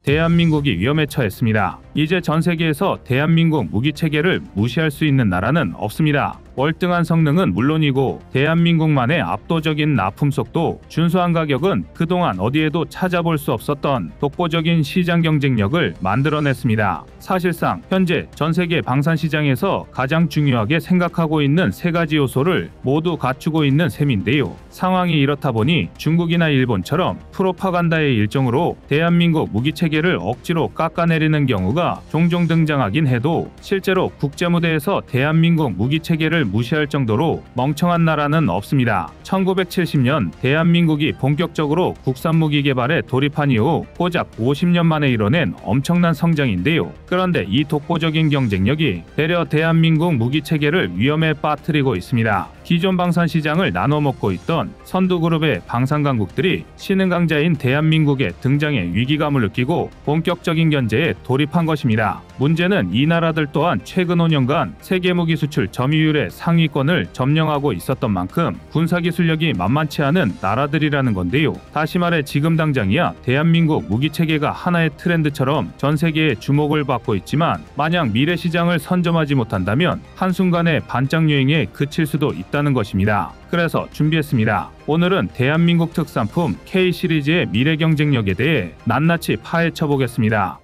대한민국이 위험에 처했습니다. 이제 전 세계에서 대한민국 무기체계를 무시할 수 있는 나라는 없습니다. 월등한 성능은 물론이고 대한민국만의 압도적인 납품 속도, 준수한 가격은 그동안 어디에도 찾아볼 수 없었던 독보적인 시장 경쟁력을 만들어냈습니다. 사실상 현재 전 세계 방산 시장에서 가장 중요하게 생각하고 있는 세 가지 요소를 모두 갖추고 있는 셈인데요. 상황이 이렇다 보니 중국이나 일본처럼 프로파간다의 일종으로 대한민국 무기체계를 억지로 깎아내리는 경우가 종종 등장하긴 해도 실제로 국제무대에서 대한민국 무기체계를 무시할 정도로 멍청한 나라는 없습니다. 1970년 대한민국이 본격적으로 국산 무기 개발에 돌입한 이후 고작 50년 만에 이뤄낸 엄청난 성장인데요. 그런데 이 독보적인 경쟁력이 되려 대한민국 무기체계를 위험에 빠뜨리고 있습니다. 기존 방산 시장을 나눠 먹고 있던 선두그룹의 방산 강국들이 신흥강자인 대한민국의 등장에 위기감을 느끼고 본격적인 견제에 돌입한 것입니다. 문제는 이 나라들 또한 최근 5년간 세계 무기 수출 점유율의 상위권을 점령하고 있었던 만큼 군사기술력이 만만치 않은 나라들이라는 건데요. 다시 말해 지금 당장이야 대한민국 무기체계가 하나의 트렌드처럼 전 세계의 주목을 받고 있지만 만약 미래 시장을 선점하지 못한다면 한순간에 반짝 유행에 그칠 수도 있다는 것입니다. 그래서 준비했습니다. 오늘은 대한민국 특산품 K-시리즈의 미래 경쟁력에 대해 낱낱이 파헤쳐 보겠습니다.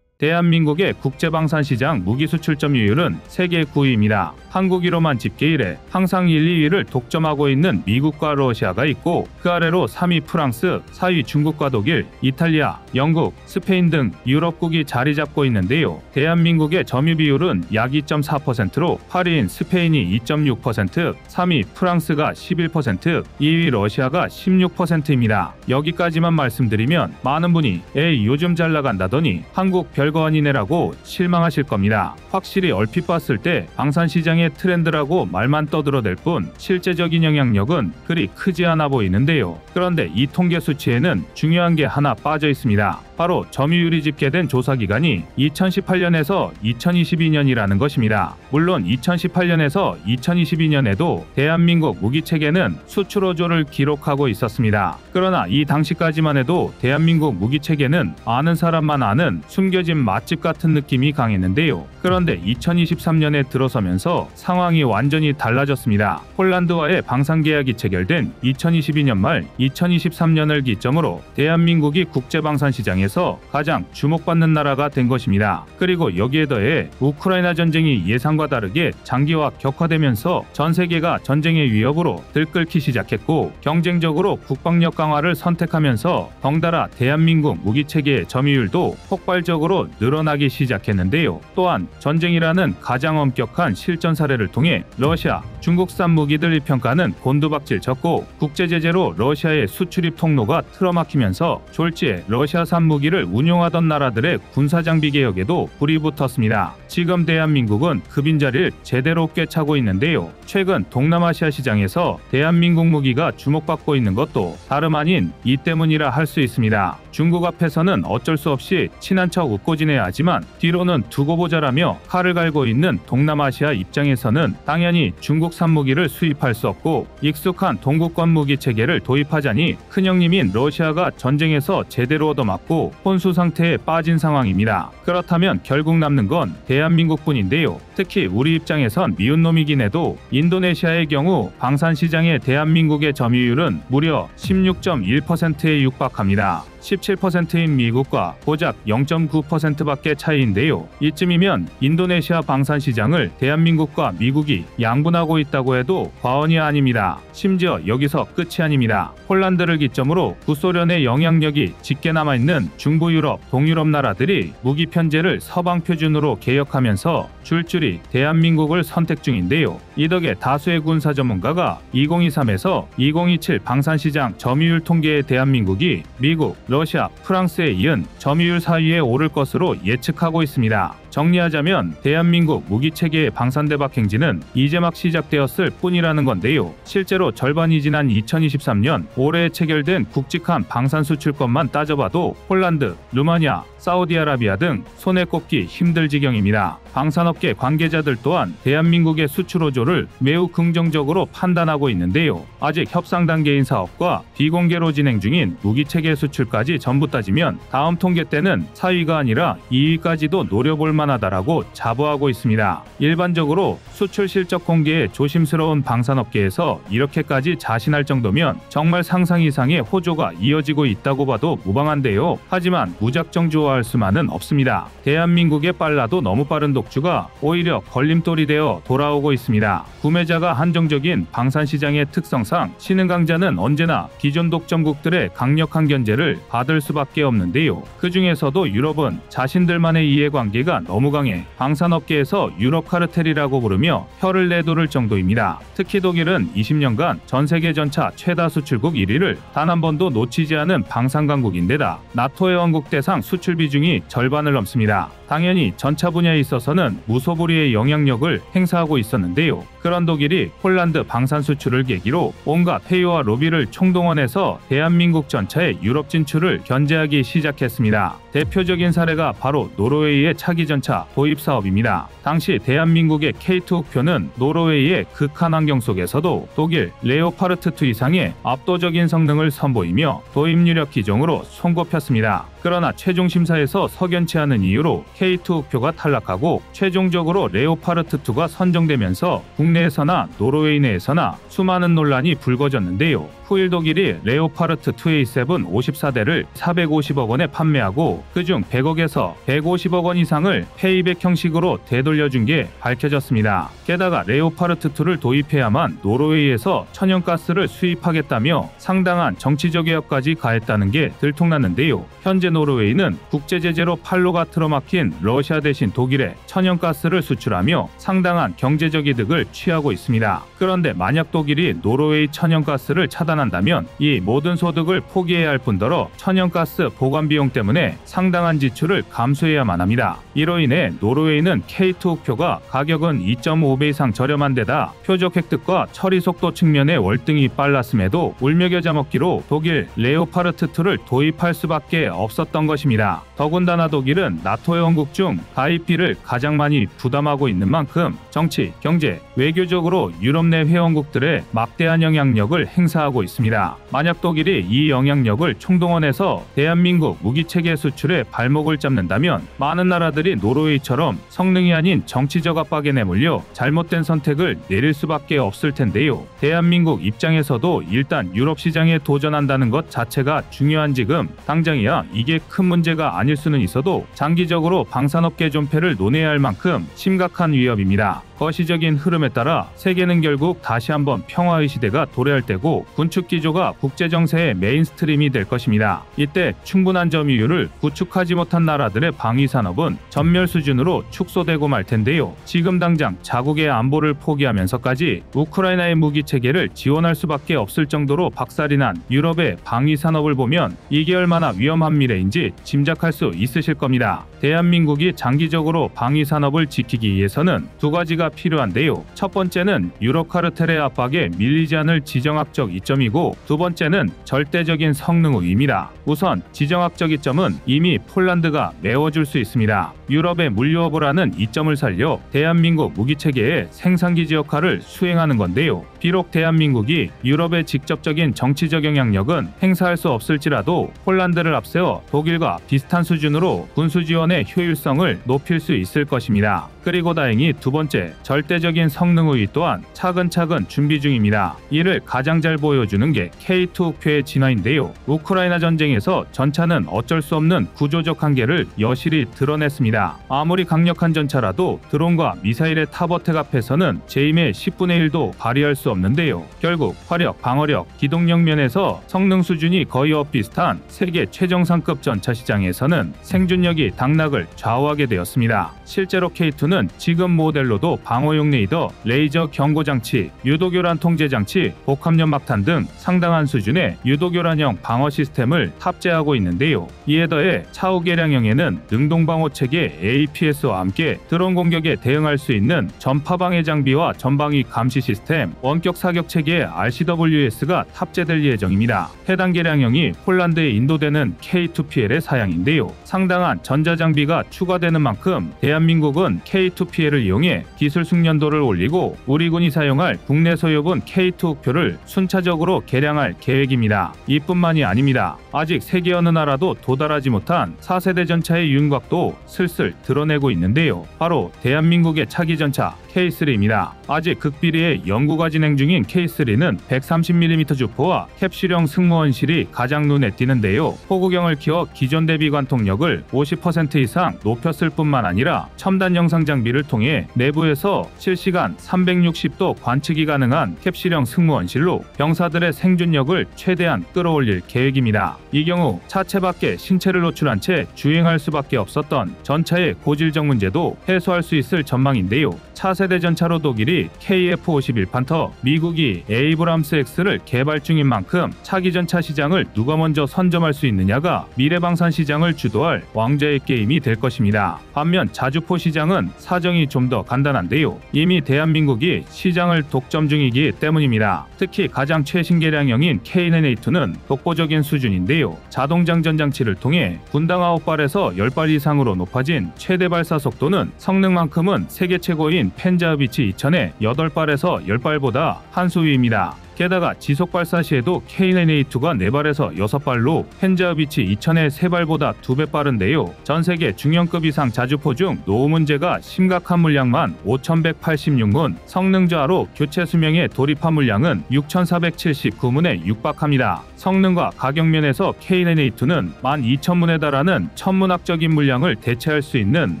대한민국의 국제방산시장 무기수출 점유율은 세계 9위입니다. 한국 1호만 집계 이래 항상 1, 2위를 독점하고 있는 미국과 러시아가 있고 그 아래로 3위 프랑스, 4위 중국과 독일, 이탈리아, 영국, 스페인 등 유럽국이 자리 잡고 있는데요. 대한민국의 점유 비율은 약 2.4%로 8위인 스페인이 2.6%, 3위 프랑스가 11%, 2위 러시아가 16%입니다. 여기까지만 말씀드리면 많은 분이 에이 요즘 잘 나간다더니 한국 별거 아니네라고 실망하실 겁니다. 확실히 얼핏 봤을 때 방산시장의 트렌드라고 말만 떠들어댈 뿐 실제적인 영향력은 그리 크지 않아 보이는데요. 그런데 이 통계 수치에는 중요한 게 하나 빠져 있습니다. 바로 점유율이 집계된 조사기간이 2018년에서 2022년이라는 것입니다. 물론 2018년에서 2022년에도 대한민국 무기체계는 수출 호조를 기록하고 있었습니다. 그러나 이 당시까지만 해도 대한민국 무기체계는 아는 사람만 아는 숨겨진 맛집 같은 느낌이 강했는데요. 그런데 2023년에 들어서면서 상황이 완전히 달라졌습니다. 폴란드와의 방산계약이 체결된 2022년 말 2023년을 기점으로 대한민국이 국제방산시장에 가장 주목받는 나라가 된 것입니다. 그리고 여기에 더해 우크라이나 전쟁이 예상과 다르게 장기화 격화되면서 전 세계가 전쟁의 위협으로 들끓기 시작했고 경쟁적으로 국방력 강화를 선택하면서 덩달아 대한민국 무기체계의 점유율도 폭발적으로 늘어나기 시작했는데요. 또한 전쟁이라는 가장 엄격한 실전 사례를 통해 러시아, 중국산 무기들 평가는 곤두박질쳤고 국제제재로 러시아의 수출입 통로가 틀어막히면서 졸지에 러시아산 무기를 운용하던 나라들의 군사장비 개혁에도 불이 붙었습니다. 지금 대한민국은 그 빈자리를 제대로 꿰차고 있는데요. 최근 동남아시아 시장에서 대한민국 무기가 주목받고 있는 것도 다름 아닌 이 때문이라 할 수 있습니다. 중국 앞에서는 어쩔 수 없이 친한 척 웃고 지내야 하지만 뒤로는 두고 보자라며 칼을 갈고 있는 동남아시아 입장에서는 당연히 중국산 무기를 수입할 수 없고 익숙한 동구권 무기 체계를 도입하자니 큰형님인 러시아가 전쟁에서 제대로 얻어맞고 혼수 상태에 빠진 상황입니다. 그렇다면 결국 남는 건 대한민국뿐인데요. 특히 우리 입장에선 미운 놈이긴 해도 인도네시아의 경우 방산시장의 대한민국의 점유율은 무려 16.1%에 육박합니다. 17%인 미국과 고작 0.9%밖에 차이인데요. 이쯤이면 인도네시아 방산시장을 대한민국과 미국이 양분하고 있다고 해도 과언이 아닙니다. 심지어 여기서 끝이 아닙니다. 폴란드를 기점으로 구소련의 영향력이 짙게 남아있는 중부 유럽, 동유럽 나라들이 무기 편제를 서방 표준으로 개혁하면서 줄줄이 대한민국을 선택 중인데요. 이 덕에 다수의 군사 전문가가 2023에서 2027 방산시장 점유율 통계의 대한민국이 미국, 러시아, 프랑스에 이은 점유율 4위에 오를 것으로 예측하고 있습니다. 정리하자면 대한민국 무기체계의 방산대박 행진은 이제 막 시작되었을 뿐이라는 건데요. 실제로 절반이 지난 2023년 올해 체결된 굵직한 방산 수출권만 따져봐도 폴란드, 루마니아, 사우디아라비아 등 손에 꼽기 힘들 지경입니다. 방산업계 관계자들 또한 대한민국의 수출 호조를 매우 긍정적으로 판단하고 있는데요. 아직 협상 단계인 사업과 비공개로 진행 중인 무기체계 수출까지 전부 따지면 다음 통계 때는 4위가 아니라 2위까지도 노려볼 만하다라고 자부하고 있습니다. 일반적으로 수출 실적 공개에 조심스러운 방산업계에서 이렇게까지 자신할 정도면 정말 상상 이상의 호조가 이어지고 있다고 봐도 무방한데요. 하지만 무작정 좋아할 수만은 없습니다. 대한민국의 빨라도 너무 빠른 독주가 오히려 걸림돌이 되어 돌아오고 있습니다. 구매자가 한정적인 방산시장의 특성상 신흥강자는 언제나 기존 독점국들의 강력한 견제를 받을 수밖에 없는데요. 그 중에서도 유럽은 자신들만의 이해관계가 너무 강해 방산업계에서 유럽 카르텔이라고 부르며 혀를 내두를 정도입니다. 특히 독일은 20년간 전세계 전차 최다 수출국 1위를 단 한 번도 놓치지 않은 방산강국인데다 나토 회원국 대상 수출 비중이 절반을 넘습니다. 당연히 전차 분야에 있어서는 무소불위의 영향력을 행사하고 있었는데요. 그런 독일이 폴란드 방산 수출을 계기로 온갖 회유와 로비를 총동원해서 대한민국 전차의 유럽 진출을 견제하기 시작했습니다. 대표적인 사례가 바로 노르웨이의 차기 전차 도입 사업입니다. 당시 대한민국의 K2 흑표는 노르웨이의 극한 환경 속에서도 독일 레오파르트 2 이상의 압도적인 성능을 선보이며 도입 유력 기종으로 손꼽혔습니다. 그러나 최종 심사에서 석연치 않은 이유로 K2 흑표가 탈락하고 최종적으로 레오파르트 2가 선정되면서 국내에서나 노르웨이 내에서나 수많은 논란이 불거졌는데요. 후일 독일이 레오파르트 2 A7 54대를 450억 원에 판매하고 그중 100억에서 150억 원 이상을 페이백 형식으로 되돌려준 게 밝혀졌습니다. 게다가 레오파르트 2를 도입해야만 노르웨이에서 천연가스를 수입하겠다며 상당한 정치적 위협까지 가했다는 게 들통났는데요. 현재 노르웨이는 국제제재로 팔로가 틀어막힌 러시아 대신 독일에 천연가스를 수출하며 상당한 경제적 이득을 취하고 있습니다. 그런데 만약 독일이 노르웨이 천연가스를 차단한다면 이 모든 소득을 포기해야 할 뿐더러 천연가스 보관 비용 때문에 상당한 지출을 감수해야만 합니다. 이로 인해 노르웨이는 K2 흑표가 가격은 2.5배 이상 저렴한 데다 표적 획득과 처리 속도 측면에 월등히 빨랐음에도 울며겨자 먹기로 독일 레오파르트 2를 도입할 수밖에 없었던 것입니다. 더군다나 독일은 나토 회원국 중 가입비를 가장 많이 부담하고 있는 만큼 정치, 경제, 외교적으로 유럽 내 회원국들의 막대한 영향력을 행사하고 있습니다. 만약 독일이 이 영향력을 총동원해서 대한민국 무기체계 수출에 발목을 잡는다면 많은 나라들이 노르웨이처럼 성능이 아닌 정치적 압박에 내몰려 잘못된 선택을 내릴 수밖에 없을 텐데요. 대한민국 입장에서도 일단 유럽 시장에 도전한다는 것 자체가 중요한 지금 당장이야 이게 큰 문제가 아닐 수는 있어도 장기적으로 방산업계 존폐를 논해야 할 만큼 심각한 위협입니다. 거시적인 흐름에 따라 세계는 결국 다시 한번 평화의 시대가 도래할 때고 군축 기조가 국제정세의 메인스트림이 될 것입니다. 이때 충분한 점유율을 구축하지 못한 나라들의 방위산업은 전멸 수준으로 축소되고 말 텐데요. 지금 당장 자국의 안보를 포기하면서까지 우크라이나의 무기체계를 지원할 수밖에 없을 정도로 박살이 난 유럽의 방위산업을 보면 이게 얼마나 위험한 미래인지 짐작할 수 있으실 겁니다. 대한민국이 장기적으로 방위산업을 지키기 위해서는 두 가지가 필요한데요. 첫 번째는 유럽 카르텔의 압박에 밀리지 않을 지정학적 이점이고 두 번째는 절대적인 성능 우위입니다. 우선 지정학적 이점은 이미 폴란드가 메워줄 수 있습니다. 유럽의 물류업을 하는 이점을 살려 대한민국 무기체계의 생산기지 역할을 수행하는 건데요. 비록 대한민국이 유럽의 직접적인 정치적 영향력은 행사할 수 없을지라도 폴란드를 앞세워 독일과 비슷한 수준으로 군수 지원의 효율성을 높일 수 있을 것입니다. 그리고 다행히 두 번째, 절대적인 성능 우위 또한 차근차근 준비 중입니다. 이를 가장 잘 보여주는 게 K2 흑표의 진화인데요. 우크라이나 전쟁에서 전차는 어쩔 수 없는 구조적 한계를 여실히 드러냈습니다. 아무리 강력한 전차라도 드론과 미사일의 탑어택 앞에서는 제임의 10분의 1도 발휘할 수 없는데요. 결국 화력, 방어력, 기동력 면에서 성능 수준이 거의 엇비슷한 세계 최정상급 전차 시장에서는 생존력이 당락을 좌우하게 되었습니다. 실제로 K2는 지금 모델로도 방어용 레이더, 레이저 경고장치, 유도교란 통제장치, 복합연막탄 등 상당한 수준의 유도교란형 방어 시스템을 탑재하고 있는데요. 이에 더해 차후 개량형에는 능동방어 체계 장비의 APS와 함께 드론 공격에 대응할 수 있는 전파 방해 장비와 전방위 감시 시스템, 원격 사격 체계의 RCWS가 탑재될 예정입니다. 해당 개량형이 폴란드에 인도되는 K2PL의 사양인데요. 상당한 전자장비가 추가되는 만큼 대한민국은 K2PL을 이용해 기술 숙련도를 올리고 우리 군이 사용할 국내 소유분 K2 옥표를 순차적으로 개량할 계획입니다. 이뿐만이 아닙니다. 아직 세계 어느 나라도 도달하지 못한 4세대 전차의 윤곽도 슬슬 드러내고 있는데요. 바로 대한민국의 차기 전차 K3입니다. 아직 극비리의 연구가 진행 중인 K3는 130mm 주포와 캡슐형 승무원실이 가장 눈에 띄는데요. 포구경을 키워 기존 대비 관통력을 50% 이상 높였을 뿐만 아니라 첨단 영상 장비를 통해 내부에서 실시간 360도 관측이 가능한 캡슐형 승무원실로 병사들의 생존력을 최대한 끌어올릴 계획입니다. 이 경우 차체 밖에 신체를 노출한 채 주행할 수밖에 없었던 전차의 고질적 문제도 해소할 수 있을 전망인데요. 차세대 전차로 독일이 KF-51 판터, 미국이 에이브람스 X를 개발 중인 만큼 차기 전차 시장을 누가 먼저 선점할 수 있느냐가 미래방산 시장을 주도할 왕좌의 게임이 될 것입니다. 반면 자주포 시장은 사정이 좀 더 간단한데요. 이미 대한민국이 시장을 독점 중이기 때문입니다. 특히 가장 최신 개량형인 K9A2는 독보적인 수준인데요. 자동장전 장치를 통해 분당 9발에서 10발 이상으로 높아진 최대 발사 속도는 성능만큼은 세계 최고인 펜자흐비치 2000의 8발에서 10발보다 한 수 위입니다. 게다가 지속 발사 시에도 K9A2가 4발에서 6발로 펜자흐비치 2000의 3발보다 2배 빠른데요. 전세계 중형급 이상 자주포 중 노후 문제가 심각한 물량만 5186문, 성능 저하로 교체 수명에 돌입한 물량은 6479문에 육박합니다. 성능과 가격 면에서 K9A2는 12,000문에 달하는 천문학적인 물량을 대체할 수 있는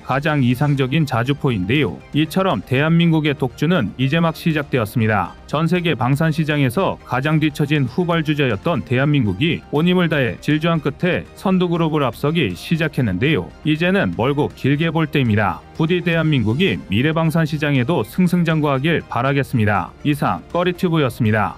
가장 이상적인 자주포인데요. 이처럼 대한민국의 독주는 이제 막 시작되었습니다. 전세계 방산 시장에서 가장 뒤처진 후발주자였던 대한민국이 온 힘을 다해 질주한 끝에 선두그룹을 앞서기 시작했는데요. 이제는 멀고 길게 볼 때입니다. 부디 대한민국이 미래방산 시장에도 승승장구하길 바라겠습니다. 이상 꺼리튜브였습니다.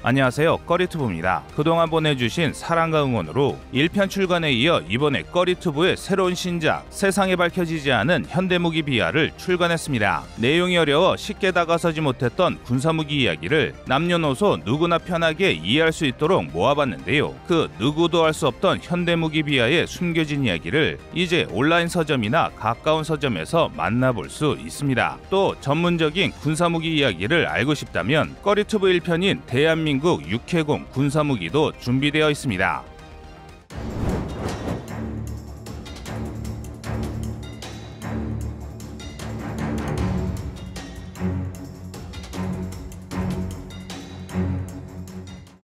안녕하세요, 꺼리튜브입니다. 그동안 보내주신 사랑과 응원으로 1편 출간에 이어 이번에 꺼리튜브의 새로운 신작 세상에 밝혀지지 않은 현대무기 비하를 출간했습니다. 내용이 어려워 쉽게 다가서지 못했던 군사무기 이야기를 남녀노소 누구나 편하게 이해할 수 있도록 모아봤는데요. 그 누구도 알 수 없던 현대무기 비하의 숨겨진 이야기를 이제 온라인 서점이나 가까운 서점에서 만나볼 수 있습니다. 또 전문적인 군사무기 이야기를 알고 싶다면 꺼리튜브 1편인 대한민국 6회공 군사무기도 준비되어 있습니다.